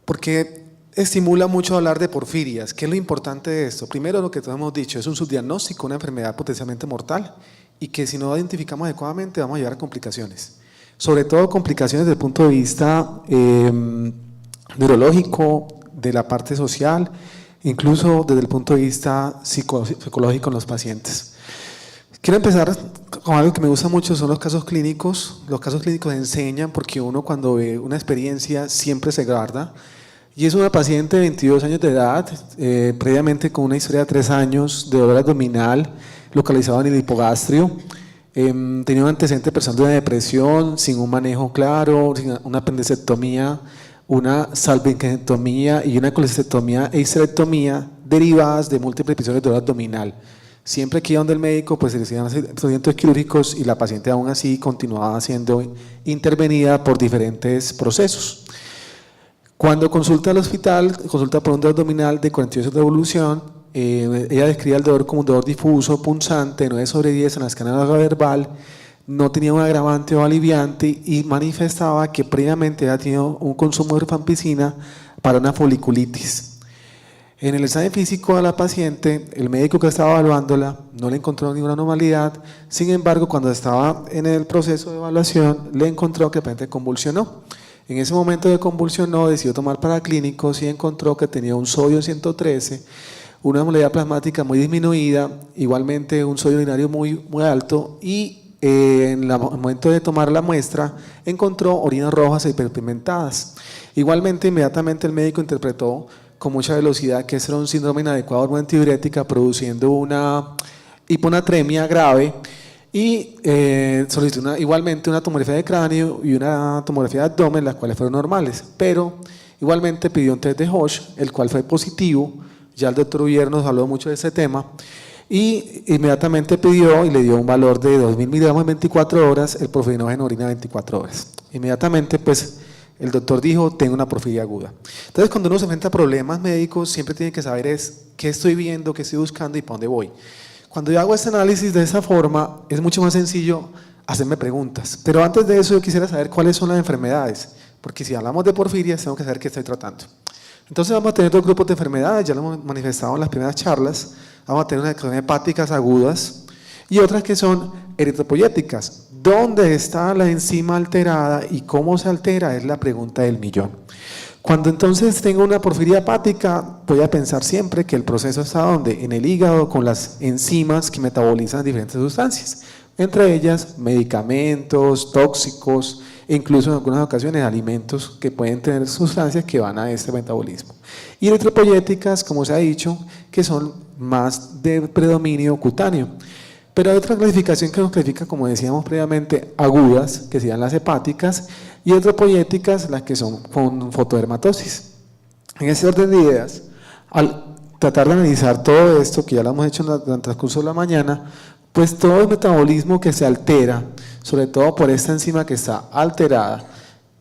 Porque estimula mucho hablar de porfirias. ¿Qué es lo importante de esto? Primero, lo que todos hemos dicho, es un subdiagnóstico, una enfermedad potencialmente mortal y que si no la identificamos adecuadamente vamos a llevar a complicaciones. Sobre todo complicaciones desde el punto de vista neurológico, de la parte social, incluso desde el punto de vista psicológico en los pacientes. Quiero empezar con algo que me gusta mucho, son los casos clínicos. Los casos clínicos enseñan porque uno cuando ve una experiencia siempre se guarda. Y es una paciente de 22 años de edad, previamente con una historia de 3 años de dolor abdominal localizado en el hipogastrio. Tenía un antecedente personal de una depresión, sin un manejo claro, sin una apendicectomía, una salpingectomía y una colecistectomía e histerectomía derivadas de múltiples episodios de dolor abdominal. Siempre que iba donde el médico, pues se le hacían procedimientos quirúrgicos y la paciente aún así continuaba siendo intervenida por diferentes procesos. Cuando consulta al hospital, consulta por un dolor abdominal de 48 de evolución, ella describe el dolor como un dolor difuso, punzante, 9/10 en la escala verbal, no tenía un agravante o aliviante y manifestaba que previamente había tenido un consumo de rifampicina para una foliculitis. En el examen físico de la paciente, el médico que estaba evaluándola no le encontró ninguna anormalidad, sin embargo, cuando estaba en el proceso de evaluación, le encontró que de repente convulsionó. En ese momento de convulsionó, decidió tomar paraclínicos y encontró que tenía un sodio en 113, una osmolaridad plasmática muy disminuida, igualmente un sodio urinario muy alto y en el momento de tomar la muestra encontró orinas rojas e hiperpigmentadas. Igualmente, inmediatamente el médico interpretó con mucha velocidad que ese era un síndrome inadecuado de hormona antidiurética produciendo una hiponatremia grave y solicitó igualmente una tomografía de cráneo y una tomografía de abdomen, las cuales fueron normales, pero igualmente pidió un test de Hodge, el cual fue positivo. Ya el doctor Uller nos habló mucho de ese tema y inmediatamente pidió y le dio un valor de 2.000 miligramos en 24 horas, el porfirinógeno en orina 24 horas. Inmediatamente pues el doctor dijo, tengo una porfiria aguda. Entonces cuando uno se enfrenta a problemas médicos siempre tiene que saber qué estoy viendo, qué estoy buscando y para dónde voy. Cuando yo hago este análisis de esa forma es mucho más sencillo hacerme preguntas, pero antes de eso yo quisiera saber cuáles son las enfermedades, porque si hablamos de porfirias tengo que saber qué estoy tratando. Entonces vamos a tener 2 grupos de enfermedades, ya lo hemos manifestado en las primeras charlas. Vamos a tener unas que son hepáticas agudas y otras que son eritropoyéticas. ¿Dónde está la enzima alterada y cómo se altera? Es la pregunta del millón. Cuando entonces tengo una porfiria hepática, voy a pensar siempre que el proceso está ¿dónde? En el hígado con las enzimas que metabolizan diferentes sustancias, entre ellas medicamentos, tóxicos, e incluso en algunas ocasiones alimentos que pueden tener sustancias que van a este metabolismo. Y eritropoyéticas, como se ha dicho, que son más de predominio cutáneo. Pero hay otra clasificación que nos clasifica, como decíamos previamente, agudas, que serían las hepáticas, y eritropoyéticas, las que son con fotodermatosis. En ese orden de ideas, al tratar de analizar todo esto, que ya lo hemos hecho durante el transcurso de la mañana, pues todo el metabolismo que se altera, sobre todo por esta enzima que está alterada,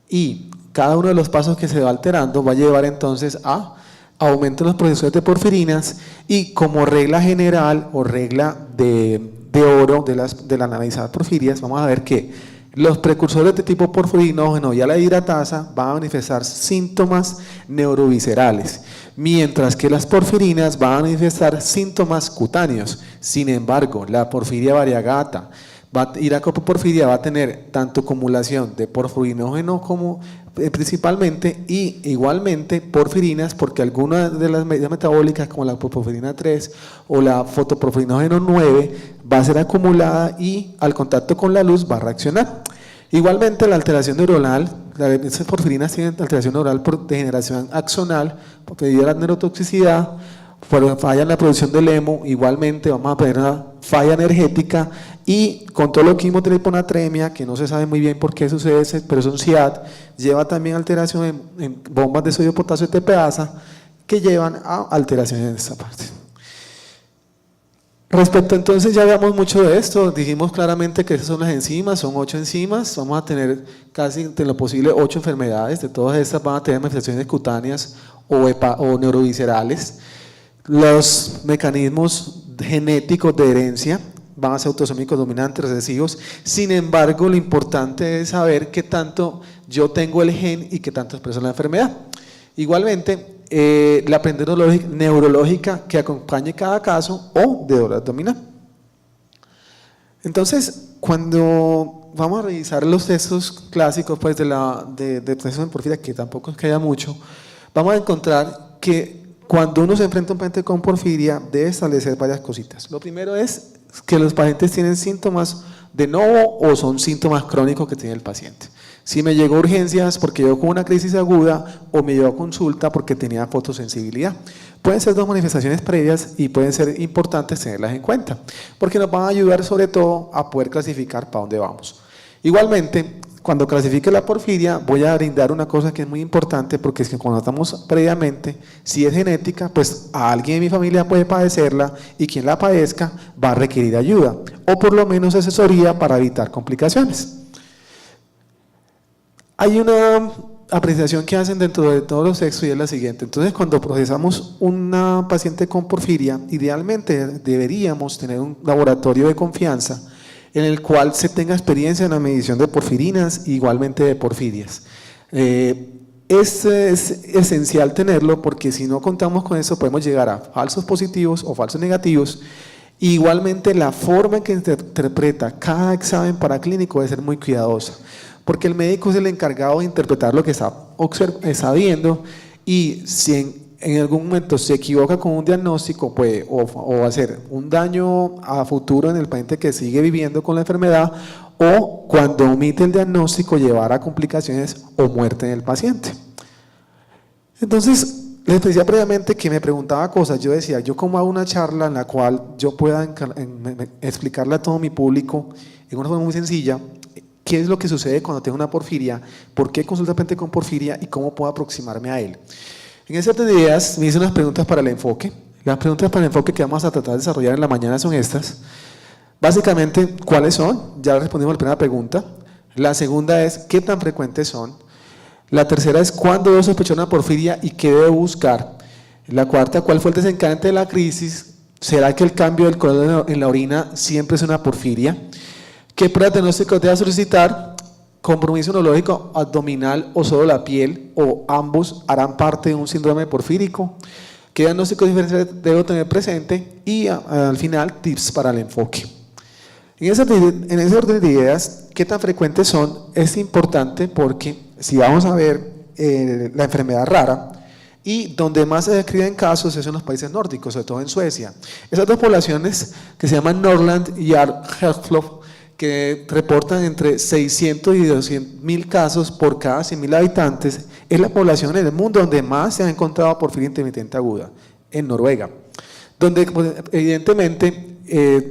y cada uno de los pasos que se va alterando va a llevar entonces a aumento en los procesos de porfirinas y como regla general o regla de oro de las analizadas porfirias, vamos a ver que los precursores de tipo porfirinógeno y a la hidratasa van a manifestar síntomas neuroviscerales, mientras que las porfirinas van a manifestar síntomas cutáneos. Sin embargo, la porfiria variegata y la coproporfiria va a tener tanto acumulación de porfirinógeno como principalmente y igualmente porfirinas, porque algunas de las medidas metabólicas como la porfirina 3 o la fotoporfirinógeno 9 va a ser acumulada y al contacto con la luz va a reaccionar. Igualmente la alteración neuronal, esas porfirinas tienen alteración neuronal por degeneración axonal, por debido a la neurotoxicidad, por falla en la producción del hemo, igualmente vamos a tener una falla energética y con todo lo que vimos de la hiponatremia, que no se sabe muy bien por qué sucede, pero es un SIAD, lleva también alteración en bombas de sodio, potasio y TPasa que llevan a alteraciones en esta parte. Respecto entonces, ya hablamos mucho de esto, dijimos claramente que esas son las enzimas, son 8 enzimas, vamos a tener casi en lo posible 8 enfermedades, de todas estas van a tener manifestaciones cutáneas o neuroviscerales. Los mecanismos genéticos de herencia van a ser autosómicos dominantes, recesivos. Sin embargo, lo importante es saber qué tanto yo tengo el gen y qué tanto expreso la enfermedad. Igualmente, la aprendizaje neurológica que acompañe cada caso o de dolor abdominal. Entonces, cuando vamos a revisar los textos clásicos pues, de procesos en porfiria, que tampoco es que haya mucho, vamos a encontrar que cuando uno se enfrenta a un paciente con porfiria, debe establecer varias cositas. Lo primero es que los pacientes tienen síntomas de nuevo o son síntomas crónicos que tiene el paciente. Si me llegó a urgencias porque llegó con una crisis aguda o me llegó a consulta porque tenía fotosensibilidad. Pueden ser dos manifestaciones previas y pueden ser importantes tenerlas en cuenta, porque nos van a ayudar sobre todo a poder clasificar para dónde vamos. Igualmente, cuando clasifique la porfiria, voy a brindar una cosa que es muy importante, porque es que cuando estamos previamente, si es genética, pues a alguien de mi familia puede padecerla y quien la padezca va a requerir ayuda, o por lo menos asesoría para evitar complicaciones. Hay una apreciación que hacen dentro de todos los sexos y es la siguiente. Entonces, cuando procesamos una paciente con porfiria, idealmente deberíamos tener un laboratorio de confianza en el cual se tenga experiencia en la medición de porfirinas e igualmente de porfirias. Es esencial tenerlo porque si no contamos con eso podemos llegar a falsos positivos o falsos negativos. Igualmente la forma en que se interpreta cada examen paraclínico debe ser muy cuidadosa, porque el médico es el encargado de interpretar lo que está viendo, y si en algún momento se equivoca con un diagnóstico puede o hacer un daño a futuro en el paciente que sigue viviendo con la enfermedad, o cuando omite el diagnóstico llevar a complicaciones o muerte en el paciente. Entonces, les decía previamente que me preguntaba cosas. Yo decía, ¿yo cómo hago una charla en la cual yo pueda explicarle a todo mi público en una forma muy sencilla qué es lo que sucede cuando tengo una porfiria, por qué consulta al paciente con porfiria y cómo puedo aproximarme a él? En ese orden de ideas me hice unas preguntas para el enfoque. Las preguntas para el enfoque que vamos a tratar de desarrollar en la mañana son estas. Básicamente, ¿cuáles son? Ya respondimos a la primera pregunta. La segunda es, ¿qué tan frecuentes son? La tercera es, ¿cuándo debo sospechar una porfiria y qué debo buscar? La cuarta, ¿cuál fue el desencadenante de la crisis? ¿Será que el cambio del color en la orina siempre es una porfiria? ¿Qué prueba de diagnóstico debo solicitar? ¿Compromiso neurológico abdominal o solo la piel o ambos harán parte de un síndrome porfírico? ¿Qué diagnóstico diferencial debo tener presente? Y al final, tips para el enfoque. En ese orden de ideas, ¿qué tan frecuentes son? Es importante porque si vamos a ver la enfermedad rara, y donde más se describen casos es en los países nórdicos, sobre todo en Suecia. Esas dos poblaciones que se llaman Norrland y Herflov, que reportan entre 600 y 200.000 casos por cada 100.000 habitantes, es la población en el mundo donde más se ha encontrado porfiria intermitente aguda, en Noruega, donde pues, evidentemente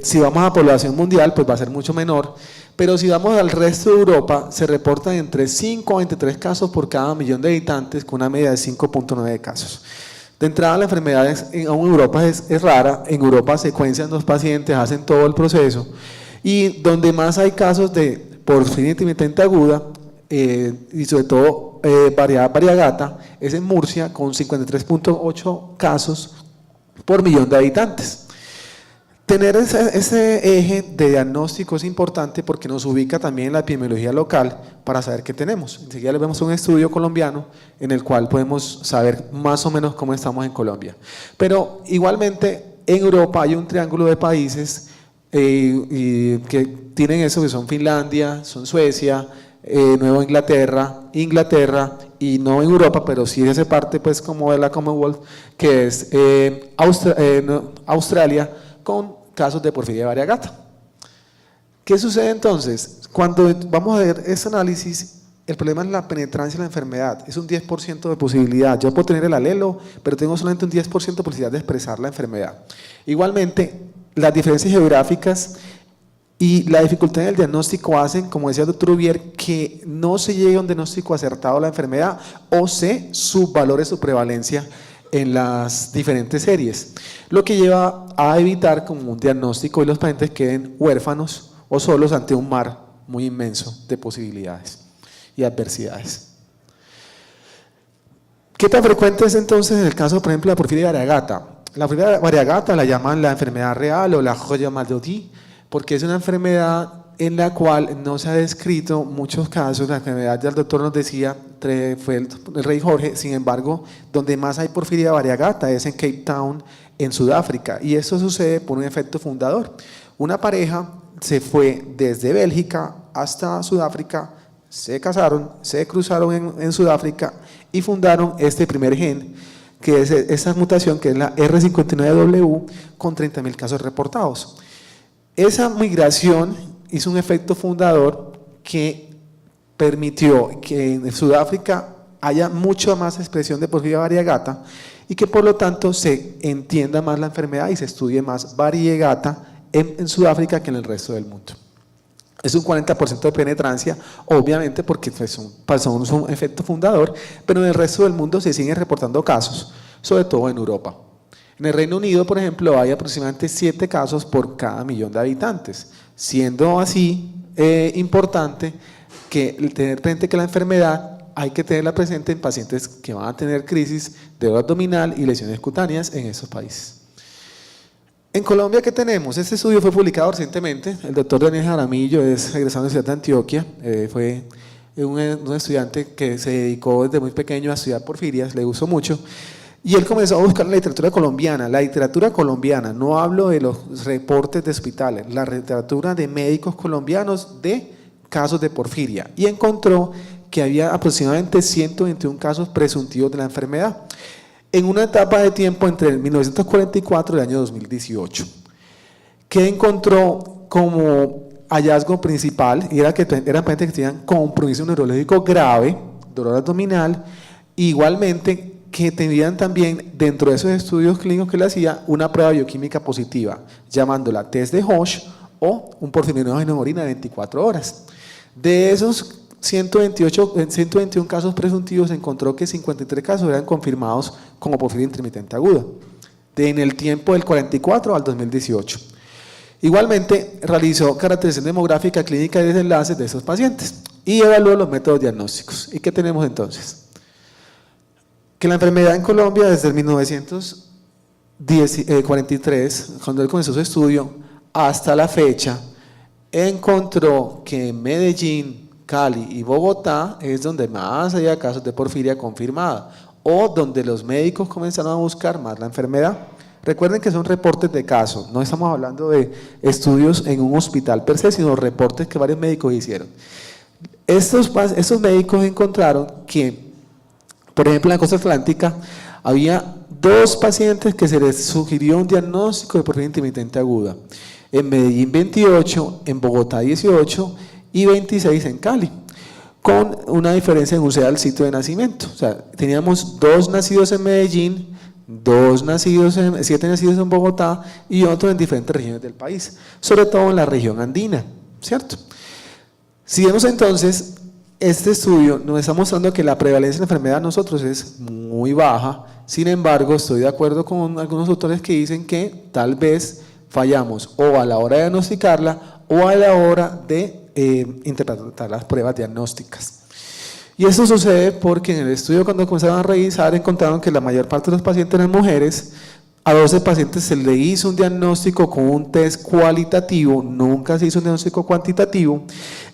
si vamos a la población mundial pues va a ser mucho menor, pero si vamos al resto de Europa se reportan entre 5 a 23 casos por cada millón de habitantes, con una media de 5.9 casos. De entrada la enfermedad en Europa es rara. En Europa secuencian los pacientes, hacen todo el proceso, y donde más hay casos de porfiria intermitente aguda y sobre todo variegata es en Murcia, con 53.8 casos por millón de habitantes. Tener ese eje de diagnóstico es importante porque nos ubica también en la epidemiología local para saber qué tenemos. Enseguida les vemos un estudio colombiano en el cual podemos saber más o menos cómo estamos en Colombia. Pero igualmente en Europa hay un triángulo de países que tienen eso, que son Finlandia, son Suecia, Nueva Inglaterra y no en Europa, pero sí hace parte pues como de la Commonwealth, que es Australia, con casos de porfiria variegata. ¿Qué sucede entonces? Cuando vamos a ver ese análisis, el problema es la penetrancia de la enfermedad, es un 10% de posibilidad. Yo puedo tener el alelo, pero tengo solamente un 10% de posibilidad de expresar la enfermedad. Igualmente, las diferencias geográficas y la dificultad en el diagnóstico hacen, como decía el doctor Ubier, que no se llegue a un diagnóstico acertado de la enfermedad o se subvalore su prevalencia en las diferentes series, lo que lleva a evitar como un diagnóstico y los pacientes queden huérfanos o solos ante un mar muy inmenso de posibilidades y adversidades. ¿Qué tan frecuente es entonces en el caso, por ejemplo, de la porfiria variegata? La porfiria variegata la llaman la enfermedad real o la joya Maldotti, porque es una enfermedad en la cual no se ha descrito muchos casos. La enfermedad, ya el doctor nos decía, fue el rey Jorge. Sin embargo, donde más hay porfiria variegata es en Cape Town, en Sudáfrica, y esto sucede por un efecto fundador. Una pareja se fue desde Bélgica hasta Sudáfrica, se casaron, se cruzaron en Sudáfrica y fundaron este primer gen, que es esa mutación que es la R59W, con 30.000 casos reportados. Esa migración hizo un efecto fundador que permitió que en Sudáfrica haya mucha más expresión de porfiria variegata y que por lo tanto se entienda más la enfermedad y se estudie más variegata en Sudáfrica que en el resto del mundo. Es un 40% de penetrancia, obviamente porque son un efecto fundador, pero en el resto del mundo se siguen reportando casos, sobre todo en Europa. En el Reino Unido, por ejemplo, hay aproximadamente 7 casos por cada 1.000.000 de habitantes, siendo así importante que tener presente que la enfermedad hay que tenerla presente en pacientes que van a tener crisis de dolor abdominal y lesiones cutáneas en esos países. En Colombia, ¿qué tenemos? Este estudio fue publicado recientemente. El doctor Daniel Jaramillo es egresado de la Universidad de Antioquia, fue un estudiante que se dedicó desde muy pequeño a estudiar porfirias, le gustó mucho, y él comenzó a buscar la literatura colombiana. La literatura colombiana, no hablo de los reportes de hospitales, la literatura de médicos colombianos de casos de porfiria, y encontró que había aproximadamente 121 casos presuntivos de la enfermedad en una etapa de tiempo entre el 1944 y el año 2018. ¿Qué encontró como hallazgo principal? Y era que eran pacientes que tenían compromiso neurológico grave, dolor abdominal, igualmente que tenían también dentro de esos estudios clínicos que le hacía una prueba bioquímica positiva, llamándola test de Hosh o un porfirinógeno en orina de 24 horas. De esos 121 casos presuntivos, se encontró que 53 casos eran confirmados como porfiria intermitente aguda, en el tiempo del 44 al 2018. Igualmente, realizó caracterización demográfica, clínica y desenlaces de esos pacientes y evaluó los métodos diagnósticos. ¿Y qué tenemos entonces? Que la enfermedad en Colombia desde el 1943, cuando él comenzó su estudio, hasta la fecha, encontró que en Medellín, Cali y Bogotá es donde más hay casos de porfiria confirmada o donde los médicos comenzaron a buscar más la enfermedad. Recuerden que son reportes de casos, no estamos hablando de estudios en un hospital per se, sino reportes que varios médicos hicieron. Estos médicos encontraron que, por ejemplo, en la costa atlántica había 2 pacientes que se les sugirió un diagnóstico de porfiria intermitente aguda. En Medellín 28, en Bogotá 18 y 26 en Cali, con una diferencia en un al sitio de nacimiento. O sea, teníamos 2 nacidos en Medellín, 7 nacidos en Bogotá y otros en diferentes regiones del país, sobre todo en la región andina, ¿cierto? Si vemos entonces, este estudio nos está mostrando que la prevalencia de la enfermedad a nosotros es muy baja. Sin embargo, estoy de acuerdo con algunos autores que dicen que tal vez fallamos o a la hora de diagnosticarla o a la hora de interpretar las pruebas diagnósticas. Y esto sucede porque en el estudio, cuando comenzaron a revisar, encontraron que la mayor parte de los pacientes eran mujeres. A 12 pacientes se le hizo un diagnóstico con un test cualitativo, nunca se hizo un diagnóstico cuantitativo,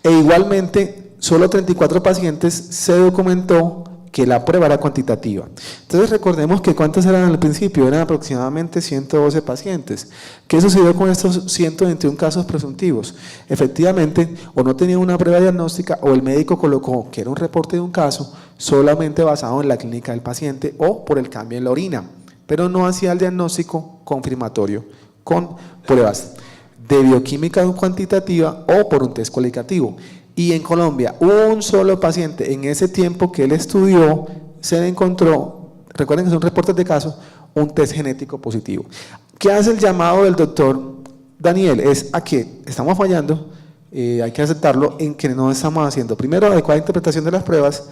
e igualmente solo 34 pacientes se documentó que la prueba era cuantitativa. Entonces recordemos que ¿cuántos eran al principio? Eran aproximadamente 112 pacientes. ¿Qué sucedió con estos 121 casos presuntivos? Efectivamente, o no tenían una prueba diagnóstica o el médico colocó que era un reporte de un caso solamente basado en la clínica del paciente o por el cambio en la orina, pero no hacía el diagnóstico confirmatorio con pruebas de bioquímica cuantitativa o por un test cualitativo. Y en Colombia, un solo paciente en ese tiempo que él estudió, se le encontró, recuerden que son reportes de casos, un test genético positivo. ¿Qué hace el llamado del doctor Daniel? Es a que estamos fallando, hay que aceptarlo, en que no estamos haciendo, primero, adecuada interpretación de las pruebas,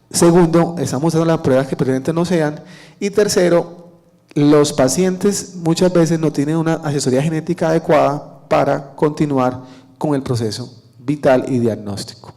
segundo, estamos usando las pruebas que probablemente no sean, y tercero, los pacientes muchas veces no tienen una asesoría genética adecuada para continuar con el proceso vital y diagnóstico.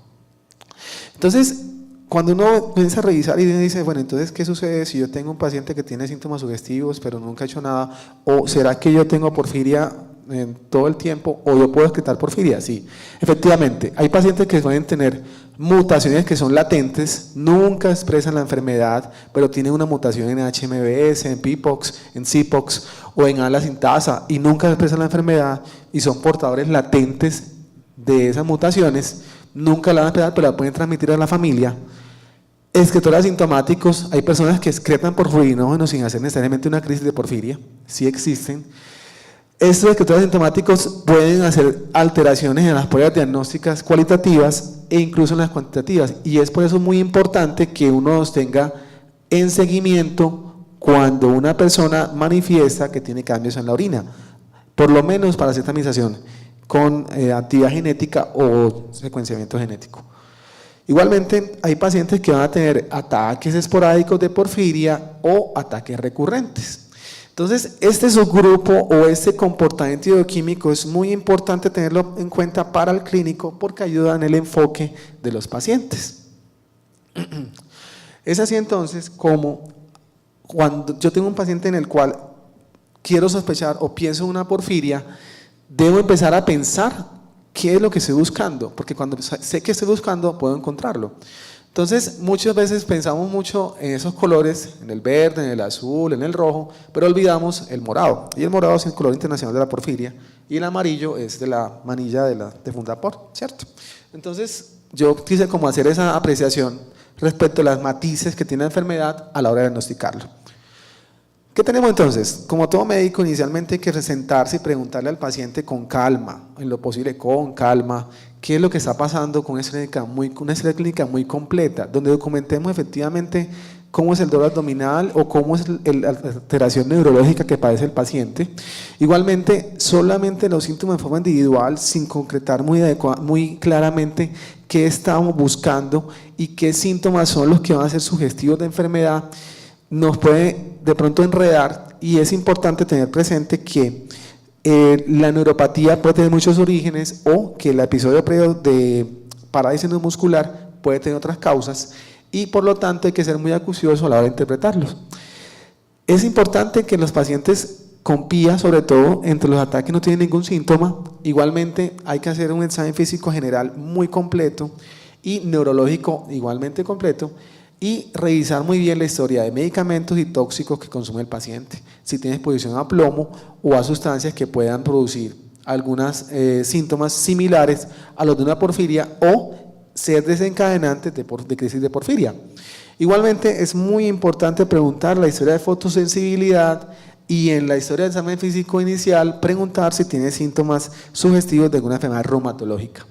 Entonces, cuando uno comienza a revisar y dice, bueno, entonces, ¿qué sucede si yo tengo un paciente que tiene síntomas sugestivos, pero nunca ha hecho nada? ¿O será que yo tengo porfiria en todo el tiempo? ¿O yo puedo excretar porfiria? Sí, efectivamente, hay pacientes que pueden tener mutaciones que son latentes, nunca expresan la enfermedad, pero tienen una mutación en HMBS, en PPOX, en CPOX o en ala sintasa y nunca expresan la enfermedad y son portadores latentes de esas mutaciones, nunca la van a expresar, pero la pueden transmitir a la familia. Excretores asintomáticos, hay personas que excretan porfirinógeno sin hacer necesariamente una crisis de porfiria, sí existen. Estos excretores asintomáticos pueden hacer alteraciones en las pruebas diagnósticas cualitativas e incluso en las cuantitativas, y es por eso muy importante que uno los tenga en seguimiento cuando una persona manifiesta que tiene cambios en la orina, por lo menos para hacer tamización con actividad genética o secuenciamiento genético. Igualmente, hay pacientes que van a tener ataques esporádicos de porfiria o ataques recurrentes. Entonces, este subgrupo o este comportamiento bioquímico es muy importante tenerlo en cuenta para el clínico porque ayuda en el enfoque de los pacientes. Es así entonces como cuando yo tengo un paciente en el cual quiero sospechar o pienso en una porfiria, debo empezar a pensar qué es lo que estoy buscando, porque cuando sé que estoy buscando puedo encontrarlo. Entonces muchas veces pensamos mucho en esos colores, en el verde, en el azul, en el rojo, pero olvidamos el morado, y el morado es el color internacional de la porfiria y el amarillo es de la manilla de Fundapor, ¿cierto? Entonces yo quise como hacer esa apreciación respecto a las matices que tiene la enfermedad a la hora de diagnosticarlo. ¿Qué tenemos entonces? Como todo médico, inicialmente hay que sentarse y preguntarle al paciente con calma, en lo posible con calma, qué es lo que está pasando con una historia clínica muy completa, donde documentemos efectivamente cómo es el dolor abdominal o cómo es la alteración neurológica que padece el paciente. Igualmente, solamente los síntomas de forma individual, sin concretar muy claramente qué estamos buscando y qué síntomas son los que van a ser sugestivos de enfermedad, nos puede de pronto enredar, y es importante tener presente que la neuropatía puede tener muchos orígenes o que el episodio previo de parálisis neuromuscular puede tener otras causas y por lo tanto hay que ser muy acucioso a la hora de interpretarlos. Es importante que los pacientes con PIA, sobre todo entre los ataques no tienen ningún síntoma, igualmente hay que hacer un examen físico general muy completo y neurológico igualmente completo, y revisar muy bien la historia de medicamentos y tóxicos que consume el paciente, si tiene exposición a plomo o a sustancias que puedan producir algunos síntomas similares a los de una porfiria o ser desencadenantes de crisis de porfiria. Igualmente es muy importante preguntar la historia de fotosensibilidad y en la historia del examen físico inicial preguntar si tiene síntomas sugestivos de alguna enfermedad reumatológica.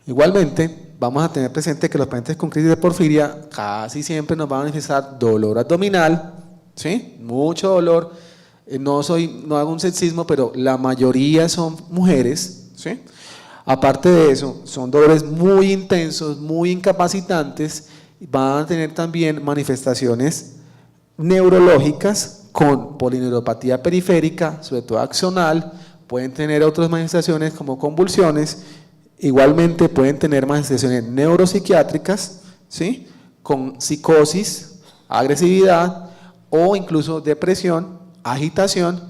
Igualmente, vamos a tener presente que los pacientes con crisis de porfiria casi siempre nos van a manifestar dolor abdominal, ¿sí? Mucho dolor. No hago un sexismo, pero la mayoría son mujeres, ¿sí? Aparte de eso, son dolores muy intensos, muy incapacitantes, van a tener también manifestaciones neurológicas con polineuropatía periférica, sobre todo axonal, pueden tener otras manifestaciones como convulsiones. Igualmente pueden tener manifestaciones neuropsiquiátricas, ¿sí? Con psicosis, agresividad o incluso depresión, agitación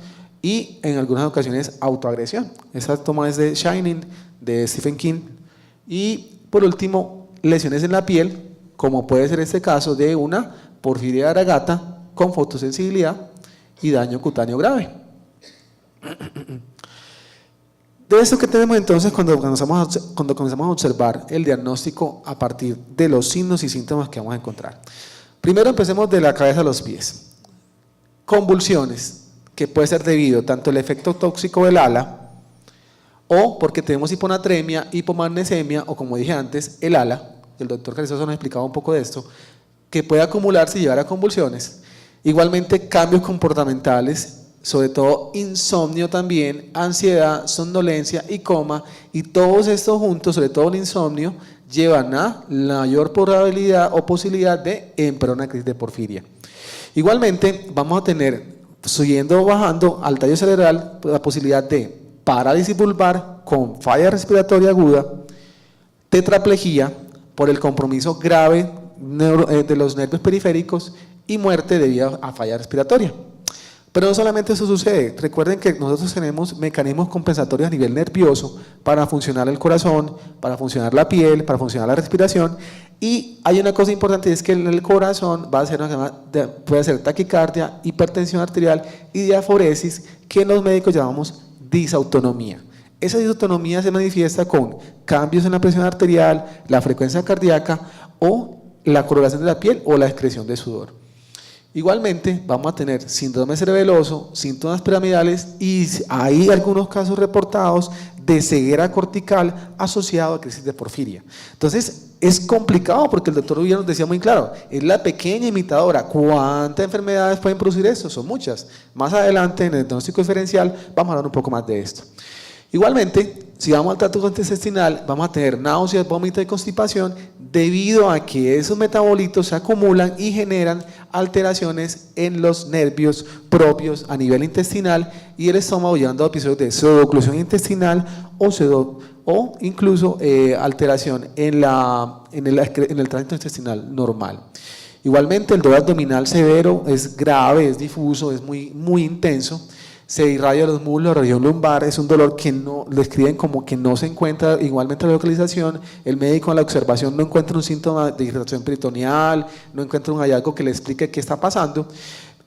y en algunas ocasiones autoagresión. Esa toma es de Shining, de Stephen King. Y por último, lesiones en la piel, como puede ser este caso de una porfiria de Aragata con fotosensibilidad y daño cutáneo grave. De eso que tenemos entonces cuando comenzamos a observar el diagnóstico a partir de los signos y síntomas que vamos a encontrar. Primero empecemos de la cabeza a los pies. Convulsiones, que puede ser debido tanto al efecto tóxico del ALA o porque tenemos hiponatremia, hipomagnesemia o como dije antes, el ALA, el doctor Carrizosa nos explicaba un poco de esto, que puede acumularse y llevar a convulsiones. Igualmente cambios comportamentales, sobre todo insomnio también, ansiedad, somnolencia y coma, y todos estos juntos, sobre todo el insomnio, llevan a la mayor probabilidad o posibilidad de empeorar una crisis de porfiria. Igualmente vamos a tener, subiendo o bajando al tallo cerebral, la posibilidad de parálisis vulvar con falla respiratoria aguda, tetraplegia por el compromiso grave de los nervios periféricos y muerte debido a falla respiratoria. Pero no solamente eso sucede, recuerden que nosotros tenemos mecanismos compensatorios a nivel nervioso para funcionar el corazón, para funcionar la piel, para funcionar la respiración, y hay una cosa importante, es que en el corazón va a ser puede ser taquicardia, hipertensión arterial y diaforesis, que en los médicos llamamos disautonomía. Esa disautonomía se manifiesta con cambios en la presión arterial, la frecuencia cardíaca o la coloración de la piel o la excreción de sudor. Igualmente vamos a tener síndrome cerebeloso, síntomas piramidales y hay algunos casos reportados de ceguera cortical asociado a crisis de porfiria. Entonces es complicado porque el doctor Ubiera nos decía muy claro, es la pequeña imitadora. ¿Cuántas enfermedades pueden producir esto? Son muchas. Más adelante en el diagnóstico diferencial vamos a hablar un poco más de esto. Igualmente, si vamos al tracto gastrointestinal, vamos a tener náuseas, vómitos y constipación debido a que esos metabolitos se acumulan y generan alteraciones en los nervios propios a nivel intestinal y el estómago, llevando a episodios de pseudoclusión intestinal o incluso alteración en el tránsito intestinal normal. Igualmente, el dolor abdominal severo es grave, es difuso, es muy intenso. Se irradia los muslos, la región lumbar, es un dolor que no, lo escriben como que no se encuentra igualmente la localización, el médico en la observación no encuentra un síntoma de irritación peritoneal, no encuentra un hallazgo que le explique qué está pasando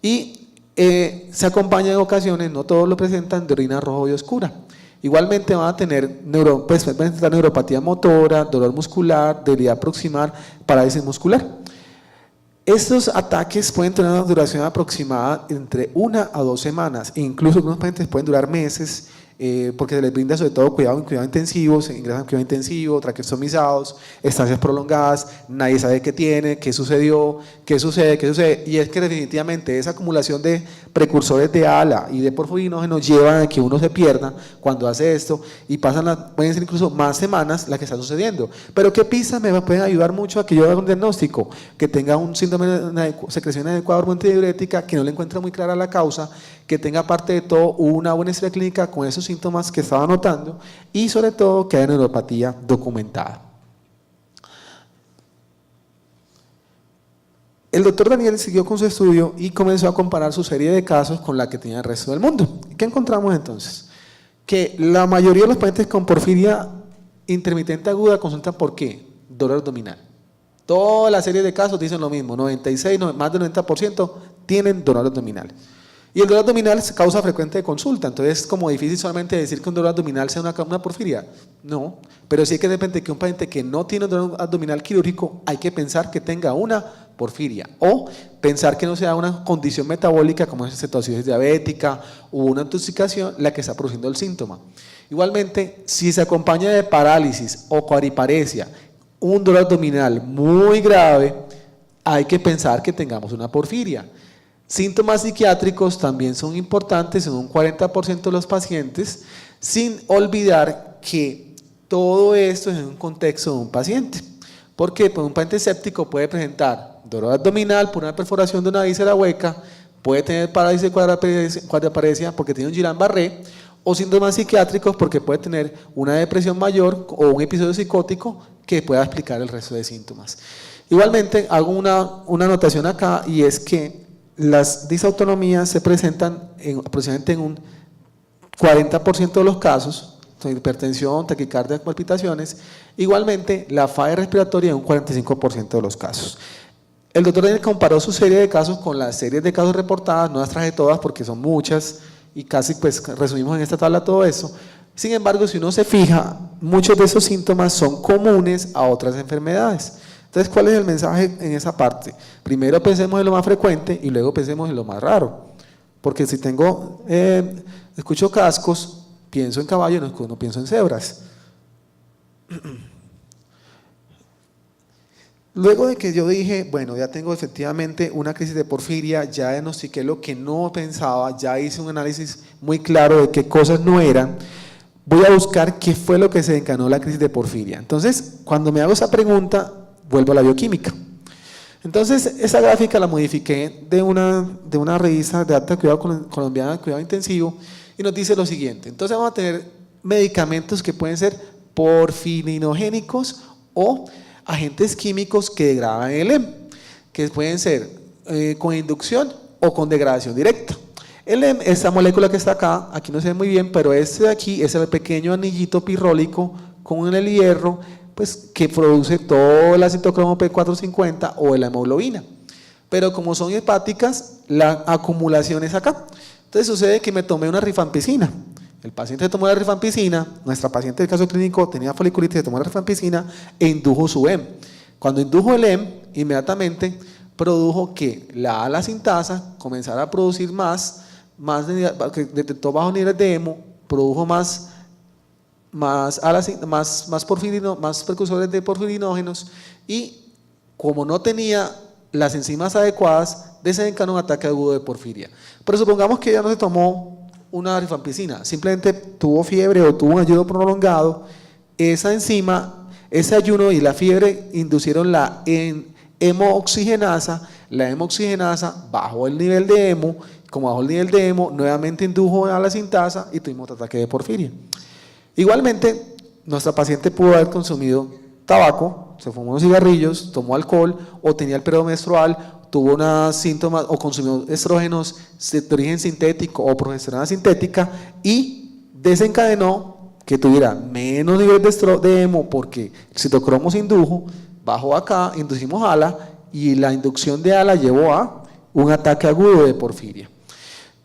y se acompaña en ocasiones, no todos lo presentan, de orina roja y oscura. Igualmente van a tener neuropatía motora, dolor muscular, debilidad proximal, parálisis muscular. Estos ataques pueden tener una duración aproximada entre 1 a 2 semanas, incluso algunos pacientes pueden durar meses, porque se les brinda sobre todo cuidado en cuidado intensivo, se ingresan en cuidado intensivo, traqueostomizados, estancias prolongadas, nadie sabe qué tiene, qué sucedió, qué sucede, y es que definitivamente esa acumulación de precursores de ALA y de porforinógeno llevan a que uno se pierda cuando hace esto y pueden ser incluso más semanas las que está sucediendo. Pero ¿qué pistas me pueden ayudar mucho a que yo haga un diagnóstico? Que tenga un síndrome de secreción adecuada hormona antidiurética, que no le encuentra muy clara la causa, que tenga aparte de todo una buena historia clínica con esos síntomas que estaba notando y sobre todo que haya neuropatía documentada. El doctor Daniel siguió con su estudio y comenzó a comparar su serie de casos con la que tenía el resto del mundo. ¿Qué encontramos entonces? Que la mayoría de los pacientes con porfiria intermitente aguda consultan ¿por qué? Dolor abdominal. Toda la serie de casos dicen lo mismo, 96, más del 90% tienen dolor abdominal. Y el dolor abdominal es causa frecuente de consulta, entonces es como difícil solamente decir que un dolor abdominal sea una porfiria. No, pero sí que depende de que un paciente que no tiene dolor abdominal quirúrgico hay que pensar que tenga una porfiria o pensar que no sea una condición metabólica como es cetoacidosis diabética o una intoxicación la que está produciendo el síntoma. Igualmente, si se acompaña de parálisis o cuadriparesia, un dolor abdominal muy grave, hay que pensar que tengamos una porfiria. Síntomas psiquiátricos también son importantes en un 40% de los pacientes, sin olvidar que todo esto es en un contexto de un paciente. Porque pues, un paciente séptico puede presentar dolor abdominal por una perforación de una víscera hueca, puede tener parálisis de cuadriparesia porque tiene un Guillain-Barré, o síntomas psiquiátricos porque puede tener una depresión mayor o un episodio psicótico que pueda explicar el resto de síntomas. Igualmente, hago una anotación acá y es que las disautonomías se presentan aproximadamente en un 40% de los casos, hipertensión, taquicardia, palpitaciones. Igualmente, la falla respiratoria en un 45% de los casos. El doctor Daniel comparó su serie de casos con las series de casos reportadas, no las traje todas porque son muchas y casi pues resumimos en esta tabla todo eso. Sin embargo, si uno se fija, muchos de esos síntomas son comunes a otras enfermedades. Entonces, ¿cuál es el mensaje en esa parte? Primero pensemos en lo más frecuente y luego pensemos en lo más raro. Porque si escucho cascos, pienso en caballo, no pienso en cebras. Luego de que yo dije, bueno, ya tengo efectivamente una crisis de porfiria, ya diagnostiqué lo que no pensaba, ya hice un análisis muy claro de qué cosas no eran, voy a buscar qué fue lo que se desencadenó la crisis de porfiria. Entonces, cuando me hago esa pregunta, vuelvo a la bioquímica. Entonces, esa gráfica la modifiqué de una revista de alta cuidado colombiana de cuidado intensivo y nos dice lo siguiente. Entonces, vamos a tener medicamentos que pueden ser porfirinogénicos o agentes químicos que degradan el hemo, que pueden ser con inducción o con degradación directa. El hemo, esta molécula que está acá, aquí no se ve muy bien, pero este de aquí es el pequeño anillito pirrólico con el hierro, pues que produce todo el citocromo P450 o la hemoglobina. Pero como son hepáticas, la acumulación es acá. Entonces sucede que me tomé una rifampicina. El paciente tomó la rifampicina, nuestra paciente del caso clínico tenía foliculitis, se tomó la rifampicina e indujo su hemo. Cuando indujo el hemo, inmediatamente produjo que la ala sintasa comenzara a producir que detectó bajos niveles de hemo, produjo más precursores de porfirinógenos y como no tenía las enzimas adecuadas, desencadenó un ataque agudo de porfiria. Pero supongamos que ella no se tomó una rifampicina, simplemente tuvo fiebre o tuvo un ayuno prolongado, esa enzima, ese ayuno y la fiebre inducieron la hemooxigenasa, la hemooxigenasa bajó el nivel de hemo, como bajó el nivel de hemo, nuevamente indujo a la sintasa y tuvimos otro ataque de porfiria. Igualmente, nuestra paciente pudo haber consumido tabaco, se fumó unos cigarrillos, tomó alcohol o tenía el periodo menstrual, tuvo unos síntomas o consumió estrógenos de origen sintético o progesterona sintética y desencadenó que tuviera menos nivel de hemo porque el citocromo se indujo, bajó acá, inducimos ALA y la inducción de ALA llevó a un ataque agudo de porfiria.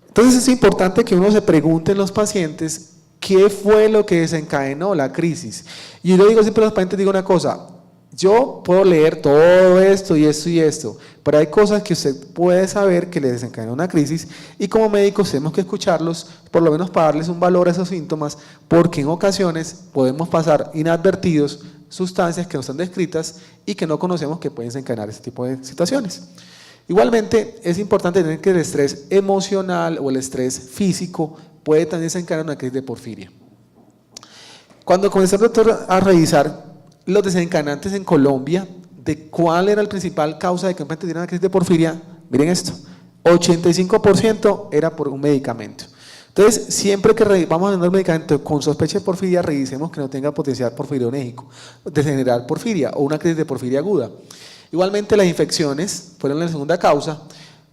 Entonces es importante que uno se pregunte en los pacientes qué fue lo que desencadenó la crisis. Y yo digo siempre a los pacientes, digo una cosa, yo puedo leer todo esto y esto y esto, pero hay cosas que usted puede saber que le desencadenó una crisis y como médicos tenemos que escucharlos, por lo menos para darles un valor a esos síntomas, porque en ocasiones podemos pasar inadvertidos sustancias que no están descritas y que no conocemos que pueden desencadenar este tipo de situaciones. Igualmente es importante tener que el estrés emocional o el estrés físico puede también desencadenar una crisis de porfiria. Cuando comenzó el doctor a revisar los desencadenantes en Colombia, de cuál era la principal causa de que un paciente tuviera una crisis de porfiria, miren esto, 85% era por un medicamento. Entonces, siempre que vamos a tener un medicamento con sospecha de porfiria, revisemos que no tenga potencial porfirionégico, de generar porfiria o una crisis de porfiria aguda. Igualmente, las infecciones fueron la segunda causa.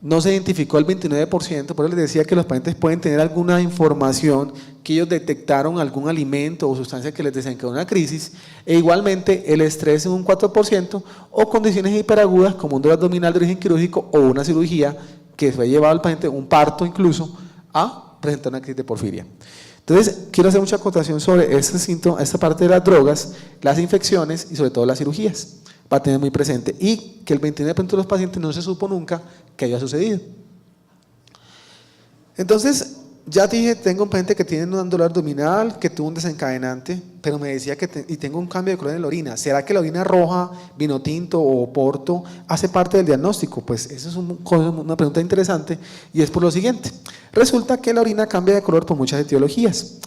No se identificó el 29%, por eso les decía que los pacientes pueden tener alguna información que ellos detectaron algún alimento o sustancia que les desencadenó una crisis, e igualmente el estrés en un 4% o condiciones hiperagudas como un dolor abdominal de origen quirúrgico o una cirugía que fue llevado al paciente, un parto incluso, a presentar una crisis de porfiria. Entonces, quiero hacer mucha acotación sobre este síntoma, esta parte de las drogas, las infecciones y sobre todo las cirugías, para tener muy presente, y que el 29% de los pacientes no se supo nunca que haya sucedido. Entonces, ya dije, tengo un paciente que tiene un dolor abdominal, que tuvo un desencadenante, pero me decía que y tengo un cambio de color en la orina. ¿Será que la orina roja, vino tinto o porto hace parte del diagnóstico? Pues esa es una pregunta interesante y es por lo siguiente. Resulta que la orina cambia de color por muchas etiologías.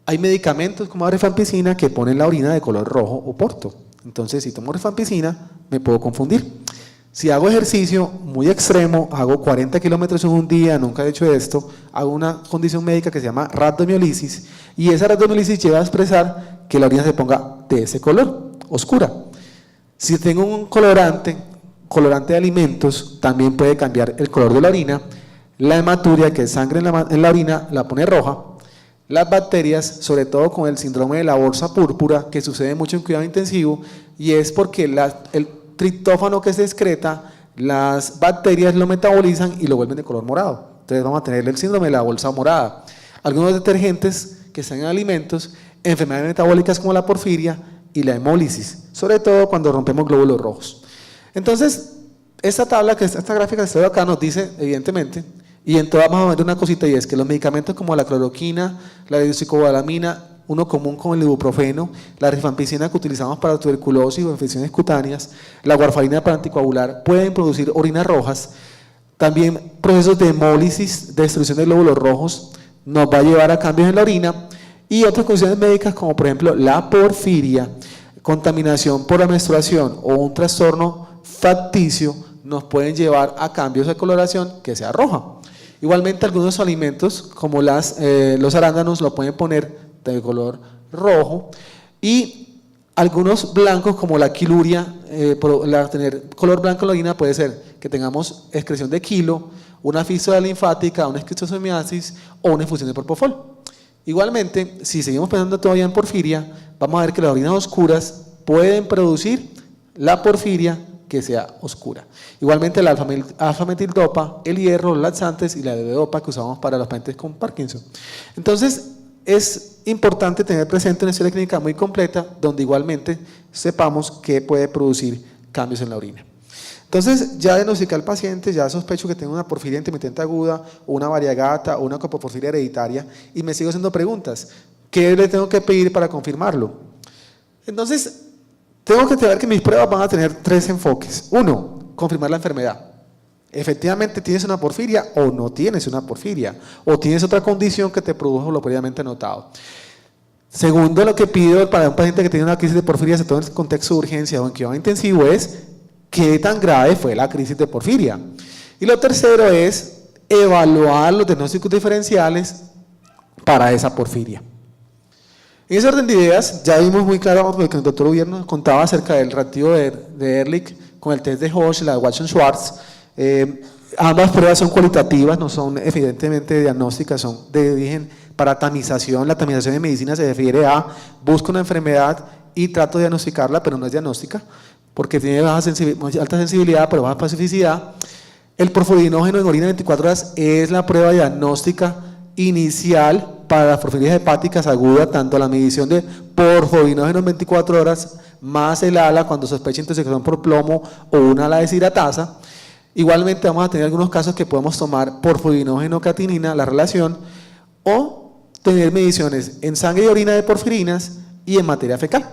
Hay medicamentos como la rifampicina que ponen la orina de color rojo o porto. Entonces, si tomo rifampicina, me puedo confundir. Si hago ejercicio muy extremo, hago 40 kilómetros en un día, nunca he hecho esto, hago una condición médica que se llama rhabdomiolisis y esa rhabdomiolisis lleva a expresar que la orina se ponga de ese color, oscura. Si tengo un colorante de alimentos, también puede cambiar el color de la orina. La hematuria, que es sangre en la orina, la pone roja. Las bacterias, sobre todo con el síndrome de la bolsa púrpura, que sucede mucho en cuidado intensivo, y es porque el triptófano que se excreta, las bacterias lo metabolizan y lo vuelven de color morado. Entonces vamos a tener el síndrome de la bolsa morada. Algunos detergentes que están en alimentos, enfermedades metabólicas como la porfiria y la hemólisis, sobre todo cuando rompemos glóbulos rojos. Entonces, esta gráfica que estoy acá nos dice, evidentemente, y en todas vamos a ver una cosita, y es que los medicamentos como la cloroquina, la hidroxicobalamina, uno común como el ibuprofeno, la rifampicina que utilizamos para tuberculosis o infecciones cutáneas, la warfarina para anticoagular, pueden producir orinas rojas. También procesos de hemólisis, de destrucción de glóbulos rojos, nos va a llevar a cambios en la orina, y otras condiciones médicas como por ejemplo la porfiria, contaminación por la menstruación o un trastorno facticio nos pueden llevar a cambios de coloración que sea roja. Igualmente algunos alimentos como los arándanos lo pueden poner de color rojo y Algunos blancos, como la quiluria, tener color blanco en la orina puede ser que tengamos excreción de quilo, una fístula linfática, una esquistosomiasis o una infusión de propofol. Igualmente, si seguimos pensando todavía en porfiria, vamos a ver que las orinas oscuras pueden producir la porfiria que sea oscura. Igualmente la alfa-metildopa, el hierro, los laxantes y la levodopa que usamos para los pacientes con Parkinson. Entonces, es importante tener presente una historia clínica muy completa donde igualmente sepamos que puede producir cambios en la orina. Entonces, ya diagnostiqué al paciente, ya sospecho que tengo una porfiria intermitente aguda o una variegata o una copoporfiria hereditaria y me sigo haciendo preguntas. ¿Qué le tengo que pedir para confirmarlo? Entonces, tengo que saber que mis pruebas van a tener 3 enfoques. 1, confirmar la enfermedad. Efectivamente, ¿tienes una porfiria o no tienes una porfiria? ¿O tienes otra condición que te produjo lo previamente notado? Segundo, lo que pido para un paciente que tiene una crisis de porfiria, sobre todo en el contexto de urgencia o en cuidado intensivo, es qué tan grave fue la crisis de porfiria. Y lo tercero es evaluar los diagnósticos diferenciales para esa porfiria. En ese orden de ideas, ya vimos muy claro lo que el doctor Ubier nos contaba acerca del reactivo de Ehrlich con el test de Hosch, la de Watson-Schwarz. Ambas pruebas son cualitativas, no son evidentemente diagnósticas, son de origen para tamización. La tamización de medicina se refiere a busco una enfermedad y trato de diagnosticarla, pero no es diagnóstica, porque tiene alta sensibilidad, pero baja especificidad. El porforinógeno en orina 24 horas es la prueba diagnóstica inicial para las porfirias hepáticas agudas, tanto la medición de porforinógeno en 24 horas, más el ALA cuando sospecha intoxicación por plomo o una ALA deshidratasa. Igualmente vamos a tener algunos casos que podemos tomar porforinógeno-catinina, la relación, o tener mediciones en sangre y orina de porfirinas y en materia fecal.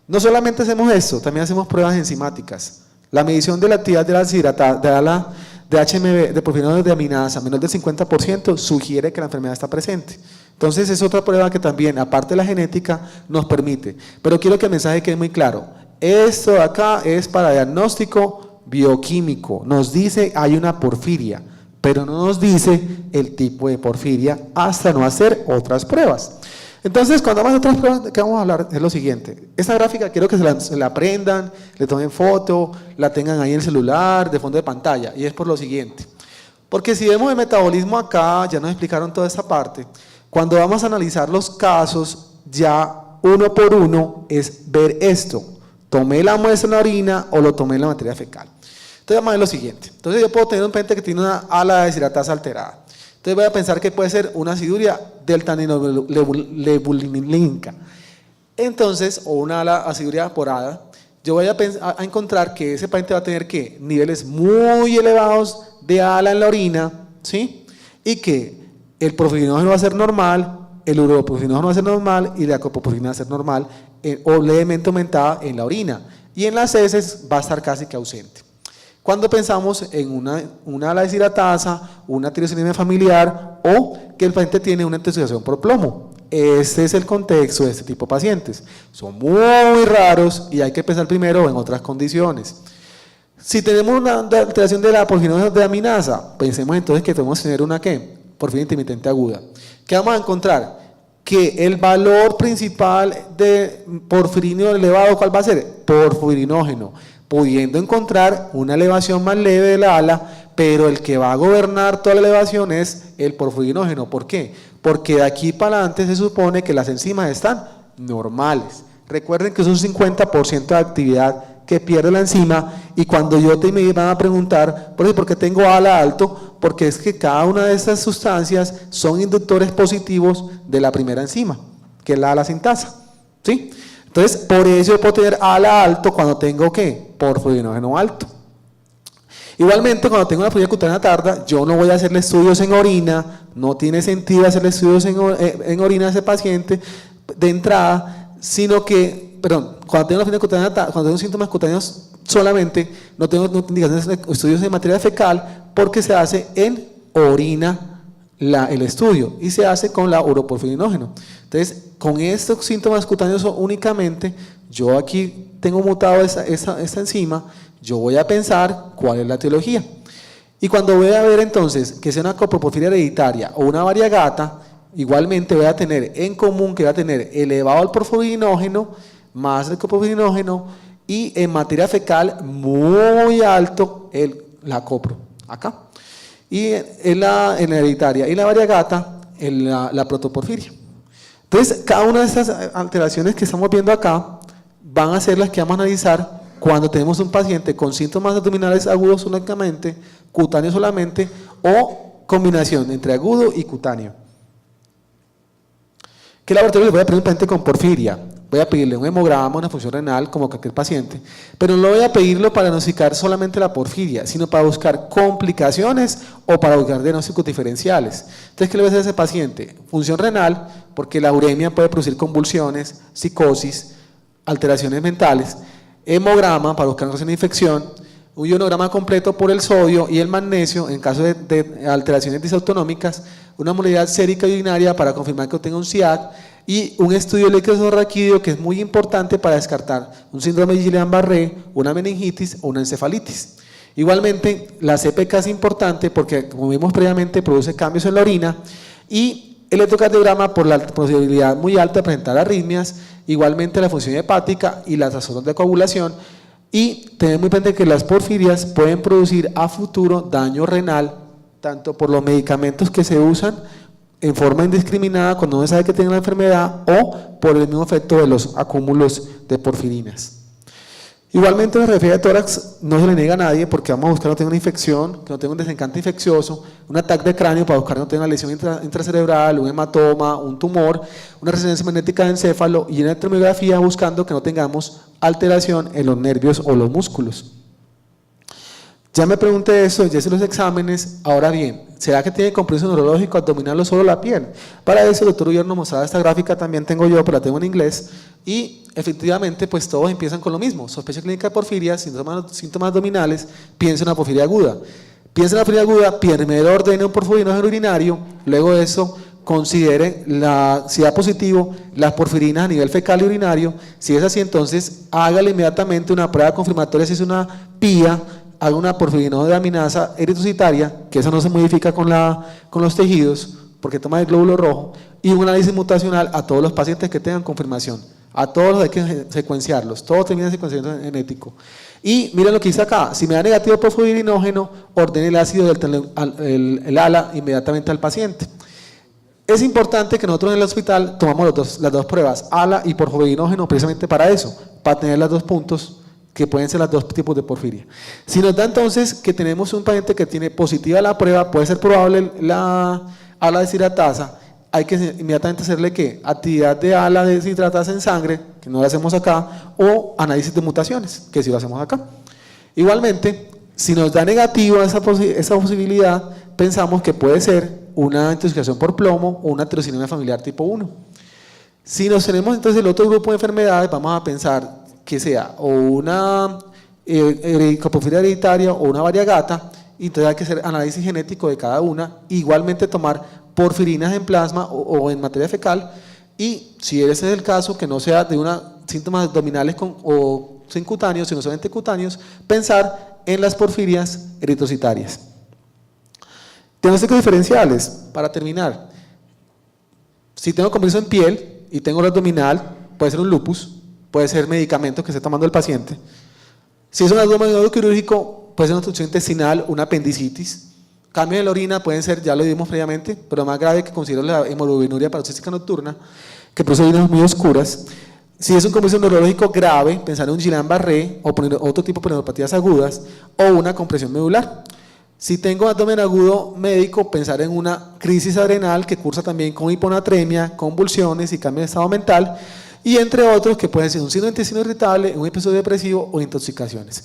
No solamente hacemos esto, también hacemos pruebas enzimáticas. La medición de la actividad de la deshidratasa, de HMB, de porfirinógeno de aminasa, menor del 50%, sugiere que la enfermedad está presente. Entonces es otra prueba que también, aparte de la genética, nos permite. Pero quiero que el mensaje quede muy claro. Esto de acá es para diagnóstico bioquímico, nos dice hay una porfiria, pero no nos dice el tipo de porfiria hasta no hacer otras pruebas. Entonces, cuando vamos a otras pruebas, ¿qué vamos a hablar? Es lo siguiente. Esta gráfica quiero que se la aprendan, le tomen foto, la tengan ahí en el celular, de fondo de pantalla, y es por lo siguiente. Porque si vemos el metabolismo acá, ya nos explicaron toda esta parte, cuando vamos a analizar los casos, ya uno por uno es ver esto. ¿Tomé la muestra en la orina o lo tomé en la materia fecal? Entonces vamos a ver lo siguiente. Entonces yo puedo tener un paciente que tiene una ALA deshidratasa alterada. Entonces voy a pensar que puede ser una aciduria delta-nilobulinínica. Entonces, o una ALA aciduria por ADA, yo voy a encontrar que ese paciente va a tener ¿qué? Niveles muy elevados de ALA en la orina, ¿sí? Y que el porfirinógeno va a ser normal, el uroporfirinógeno va a ser normal y la copoporfirina va a ser normal o levemente aumentada en la orina. Y en las heces va a estar casi que ausente. Cuando pensamos en una ALA deshidratasa, una tirosinemia familiar o que el paciente tiene una intoxicación por plomo. Este es el contexto de este tipo de pacientes. Son muy raros y hay que pensar primero en otras condiciones. Si tenemos una alteración de la porfirinógeno de aminasa, pensemos entonces que podemos tener una ¿qué? Porfiria intermitente aguda. ¿Qué vamos a encontrar? Que el valor principal de porfirinio elevado, ¿cuál va a ser? Porfirinógeno, pudiendo encontrar una elevación más leve de la ALA, pero el que va a gobernar toda la elevación es el porfirinógeno. ¿Por qué? Porque de aquí para adelante se supone que las enzimas están normales. Recuerden que es un 50% de actividad que pierde la enzima, y cuando me van a preguntar, ¿por qué tengo ALA alto? Porque es que cada una de estas sustancias son inductores positivos de la primera enzima, que es la ALA sintasa, ¿sí? Entonces, por eso yo puedo tener ALA alto cuando tengo ¿qué? Porfirinógeno alto. Igualmente, cuando tengo una porfiria cutánea tarda, yo no voy a hacerle estudios en orina, no tiene sentido hacerle estudios en orina a ese paciente de entrada, sino que, cuando tengo una porfiria cutánea tarda, cuando tengo síntomas cutáneos solamente, no tengo indicaciones de estudios en materia fecal, porque se hace en orina el estudio y se hace con la uroporfirinógeno. Entonces, con estos síntomas cutáneos únicamente, yo aquí tengo mutado esta enzima, yo voy a pensar cuál es la etiología. Y cuando voy a ver entonces que sea una coproporfiria hereditaria o una variegata, igualmente voy a tener en común que voy a tener elevado el porfirinógeno más el coprofirinógeno, y en materia fecal muy alto la copro, acá. Y en la hereditaria y la variegata, la protoporfiria. Entonces, cada una de estas alteraciones que estamos viendo acá van a ser las que vamos a analizar cuando tenemos un paciente con síntomas abdominales agudos únicamente, cutáneo solamente, o combinación entre agudo y cutáneo. ¿Qué laboratorio le voy a pedir a un paciente con porfiria? Voy a pedirle un hemograma, una función renal, como cualquier paciente, pero no voy a pedirlo para diagnosticar solamente la porfiria, sino para buscar complicaciones o para buscar diagnósticos diferenciales. Entonces, ¿qué le voy a hacer a ese paciente? Función renal, porque la uremia puede producir convulsiones, psicosis, alteraciones mentales. Hemograma, para buscar una infección. Un ionograma completo por el sodio y el magnesio en caso de alteraciones disautonómicas. Una modalidad sérica y urinaria para confirmar que tenga un SIAC. Y un estudio líquido raquídeo que es muy importante para descartar un síndrome de Guillain-Barré, una meningitis o una encefalitis. Igualmente, la CPK es importante porque, como vimos previamente, produce cambios en la orina, y el electrocardiograma por la posibilidad muy alta de presentar arritmias, igualmente la función hepática y las trastornos de coagulación, y tener muy presente que las porfirias pueden producir a futuro daño renal, tanto por los medicamentos que se usan en forma indiscriminada cuando no se sabe que tiene la enfermedad, o por el mismo efecto de los acúmulos de porfirinas. Igualmente, en la radiografía de tórax no se le niega a nadie, porque vamos a buscar que no tenga una infección, que no tenga un desencante infeccioso, un ataque de cráneo para buscar que no tenga una lesión intracerebral, un hematoma, un tumor, una resonancia magnética de encéfalo, y en la electromiografía buscando que no tengamos alteración en los nervios o los músculos. Ya me pregunté eso, ya hice los exámenes. Ahora bien, ¿será que tiene compromiso neurológico abdominal o solo la piel? Para eso el doctor Uller nos mostraba esta gráfica, también tengo yo, pero la tengo en inglés, y efectivamente pues todos empiezan con lo mismo: sospecha clínica de porfiria, síntomas abdominales, piensa en una porfiria aguda. Piensa en la porfiria aguda, primero ordene un porfirinógeno urinario, luego de eso considere si da positivo las porfirinas a nivel fecal y urinario. Si es así, entonces hágale inmediatamente una prueba confirmatoria, si es una PIA, haga una porfirinodeaminasa eritrocitaria, que eso no se modifica con los tejidos, porque toma el glóbulo rojo, y un análisis mutacional a todos los pacientes que tengan confirmación. A todos los hay que secuenciarlos, todos terminan secuenciamiento genético. Y miren lo que dice acá: si me da negativo porfirinógeno, ordene el ácido el ALA inmediatamente al paciente. Es importante que nosotros en el hospital tomamos las dos pruebas, ALA y porfirinógeno, precisamente para eso, para tener los dos puntos que pueden ser los dos tipos de porfiria. Si nos da entonces que tenemos un paciente que tiene positiva la prueba, puede ser probable la ALA deshidratasa, hay que inmediatamente hacerle ¿qué? Actividad de ALA deshidratasa en sangre, que no lo hacemos acá, o análisis de mutaciones, que sí lo hacemos acá. Igualmente, si nos da negativa esa posibilidad, pensamos que puede ser una intoxicación por plomo o una tirosinemia familiar tipo 1. Si nos tenemos entonces el otro grupo de enfermedades, vamos a pensar que sea o una porfiria hereditaria o una variegata, y entonces hay que hacer análisis genético de cada una, igualmente tomar porfirinas en plasma o en materia fecal, y si ese es el caso, que no sea de síntomas abdominales o sin cutáneos, sino solamente cutáneos, pensar en las porfirias eritrocitarias. Diagnósticos diferenciales, para terminar. Si tengo compromiso en piel y tengo el abdominal, puede ser un lupus, puede ser medicamento que esté tomando el paciente. Si es un abdomen quirúrgico, puede ser una obstrucción intestinal, una apendicitis. Cambios en la orina pueden ser, ya lo vimos previamente, pero más grave que considero la hemoglobinuria paroxística nocturna, que produce orinas muy oscuras. Si es un compromiso neurológico grave, pensar en un Guillain-Barré o otro tipo de neuropatías agudas, o una compresión medular. Si tengo abdomen agudo médico, pensar en una crisis adrenal que cursa también con hiponatremia, convulsiones y cambio de estado mental, y entre otros que pueden ser un síndrome de intestino irritable, un episodio depresivo o intoxicaciones.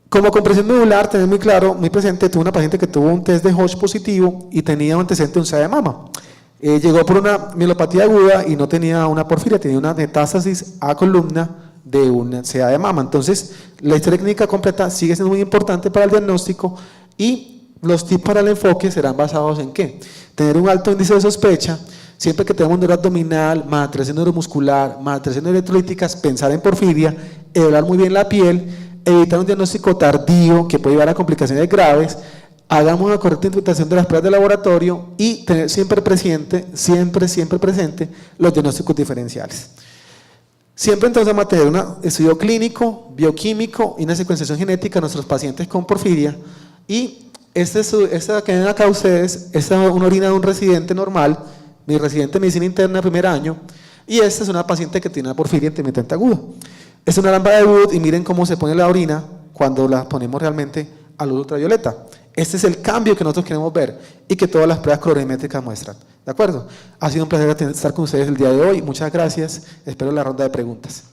Como compresión medular, tener muy claro, muy presente, tuve una paciente que tuvo un test de Hodge positivo y tenía un antecedente de un SEA de mama. Llegó por una mielopatía aguda y no tenía una porfiria, tenía una metástasis a columna de una SEA de mama. Entonces, la historia clínica completa sigue siendo muy importante para el diagnóstico, y los tips para el enfoque serán basados en ¿qué? Tener un alto índice de sospecha. Siempre que tengamos un dolor abdominal, maltracción neuromuscular, maltracción electrolíticas, pensar en porfiria, evaluar muy bien la piel, evitar un diagnóstico tardío que puede llevar a complicaciones graves, hagamos una correcta interpretación de las pruebas de laboratorio y tener siempre presente los diagnósticos diferenciales. Siempre entonces vamos a tener un estudio clínico, bioquímico y una secuenciación genética de nuestros pacientes con porfiria. Y esta que ven acá ustedes, esta es una orina de un residente normal, mi residente de medicina interna de primer año, y esta es una paciente que tiene una porfiria intermitente aguda. Es una lámpara de Wood y miren cómo se pone la orina cuando la ponemos realmente a luz ultravioleta. Este es el cambio que nosotros queremos ver y que todas las pruebas colorimétricas muestran. ¿De acuerdo? Ha sido un placer estar con ustedes el día de hoy. Muchas gracias. Espero la ronda de preguntas.